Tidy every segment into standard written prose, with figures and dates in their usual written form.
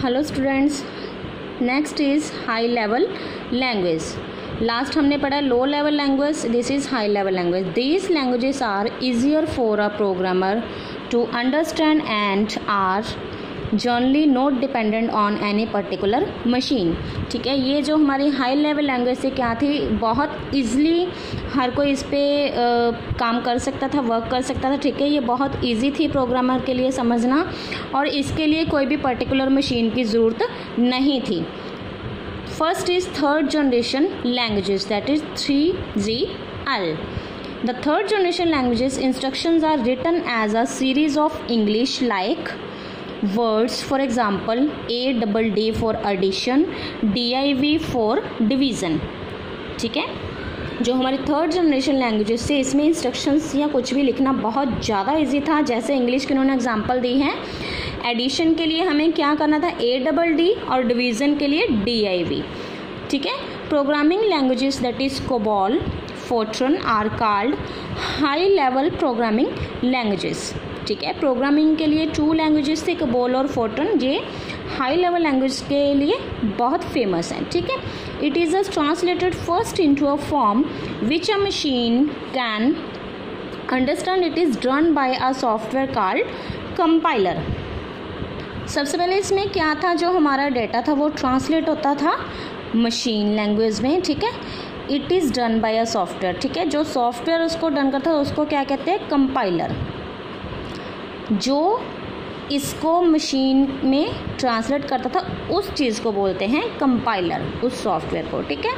Hello students, next is high level language. Last हमने पढ़ा low level language, this is high level language. These languages are easier for a programmer to understand and are generally not dependent on any particular machine. ठीक है, ये जो हमारी high level language से क्या थी, बहुत ईजिली हर कोई इस पर काम कर सकता था, वर्क कर सकता था। ठीक है, ये बहुत इजी थी प्रोग्रामर के लिए समझना, और इसके लिए कोई भी पर्टिकुलर मशीन की ज़रूरत नहीं थी। First is third generation languages, that is 3GL. The third generation languages instructions are written as a series of English like words, for example ADD for addition, DIV for division. ठीक है, जो हमारी third generation languages से इसमें instructions या कुछ भी लिखना बहुत ज़्यादा इजी था। जैसे इंग्लिश के उन्होंने एग्जांपल दी है, एडिशन के लिए हमें क्या करना था ADD और डिवीज़न के लिए DIV। ठीक है, programming languages that is COBOL, Fortran are called high level programming languages. ठीक है, प्रोग्रामिंग के लिए 2 लैंग्वेजेस थे, COBOL और Fortran, ये हाई लेवल लैंग्वेज के लिए बहुत फेमस हैं। ठीक है, it is a translated first into a form which a machine can understand. It is done by a software called compiler. सबसे पहले इसमें क्या था, जो हमारा डेटा था वो ट्रांसलेट होता था मशीन लैंग्वेज में। ठीक है, it is done by a software. ठीक है, जो सॉफ्टवेयर उसको डन करता है उसको क्या कहते हैं, कंपाइलर। जो इसको मशीन में ट्रांसलेट करता था उस चीज़ को बोलते हैं कंपाइलर, उस सॉफ्टवेयर को। ठीक है,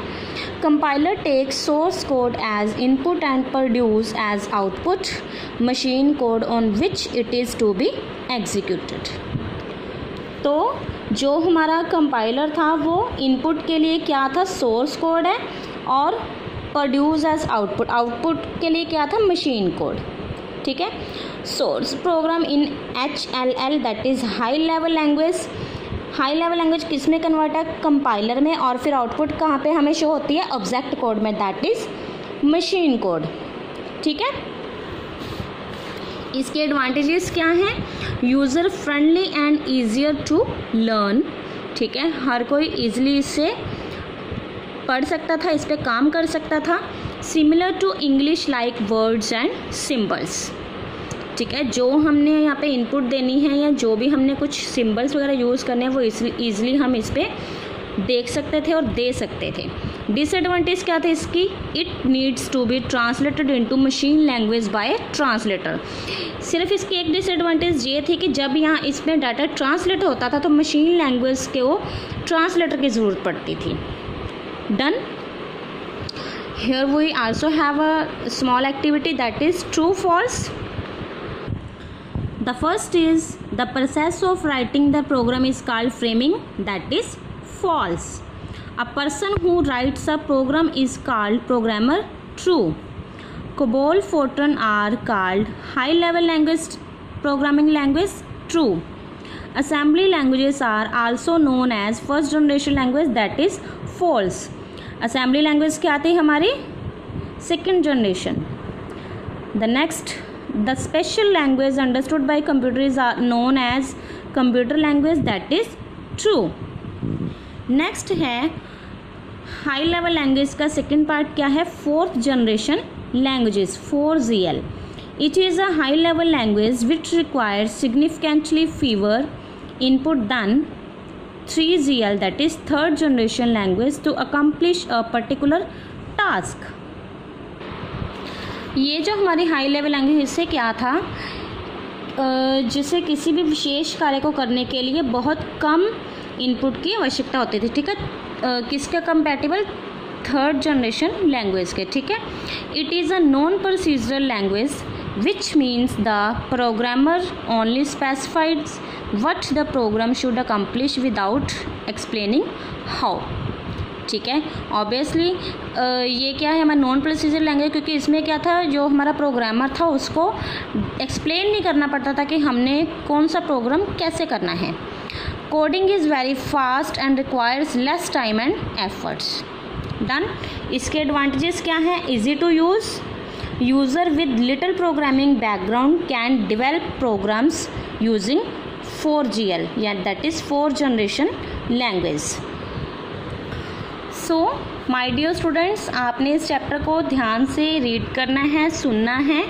compiler takes source code as input and produce as output machine code on which it is to be executed. तो जो हमारा कंपाइलर था वो इनपुट के लिए क्या था, सोर्स कोड है, और प्रोड्यूस एज आउटपुट, आउटपुट के लिए क्या था, मशीन कोड। ठीक है, source program in HLL that is high level language. High level language किस में कन्वर्ट है, कंपाइलर में, और फिर आउटपुट कहाँ पे हमें शो होती है, ऑब्जेक्ट कोड में, दैट इज़ मशीन कोड। ठीक है, इसके एडवांटेजेस क्या हैं, user friendly and easier to learn. ठीक है, हर कोई ईजिली इससे पढ़ सकता था, इस पर काम कर सकता था। Similar to English like words and symbols. ठीक है, जो हमने यहाँ पे इनपुट देनी है या जो भी हमने कुछ सिम्बल्स वगैरह यूज़ करने हैं वो ईजिली हम इस पर देख सकते थे और दे सकते थे। डिसएडवांटेज क्या थे इसकी, it needs to be translated into machine language by translator. सिर्फ इसकी एक डिसएडवांटेज ये थी कि जब यहाँ इसमें डाटा ट्रांसलेट होता था तो मशीन लैंग्वेज के वो ट्रांसलेटर की ज़रूरत पड़ती थी। Done. Here we also have a small activity that is true false. The first is the process of writing the program is called framing, that is false. A person who writes a program is called programmer. True. COBOL, Fortran are called high level language programming language. True. Assembly languages are also known as first generation language, that is false. Assembly language क्या आती है हमारी, second generation. The next, the special language understood by computer is known as computer language, that is true. Next है high level language का second part क्या है, fourth generation languages, 4GL। It is a high level language which requires significantly fewer input than 3GL, that is third generation language, to accomplish a particular task. ये जो हमारी high level language, इससे क्या था, जिसे किसी भी विशेष कार्य को करने के लिए बहुत कम इनपुट की आवश्यकता होती थी। ठीक है, किसके कंपैटिबल, थर्ड जनरेशन लैंग्वेज के। ठीक है, it is a non procedural language which means the programmer only specifies what the program should accomplish without explaining how. ठीक है, ऑब्वियसली ये क्या है, हमारा नॉन प्रोसीजर लैंग्वेज, क्योंकि इसमें क्या था, जो हमारा प्रोग्रामर था उसको एक्सप्लेन नहीं करना पड़ता था कि हमने कौन सा प्रोग्राम कैसे करना है। Coding is very fast and requires less time and efforts. Done. इसके एडवांटेजेस क्या हैं, easy to use, user with little programming background can develop programs using 4GL या that is 4th generation language. So my dear students, आपने इस chapter को ध्यान से read करना है, सुनना है,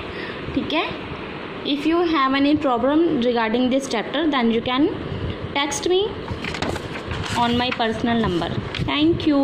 ठीक है। If you have any problem regarding this chapter then you can text me on my personal number. Thank you.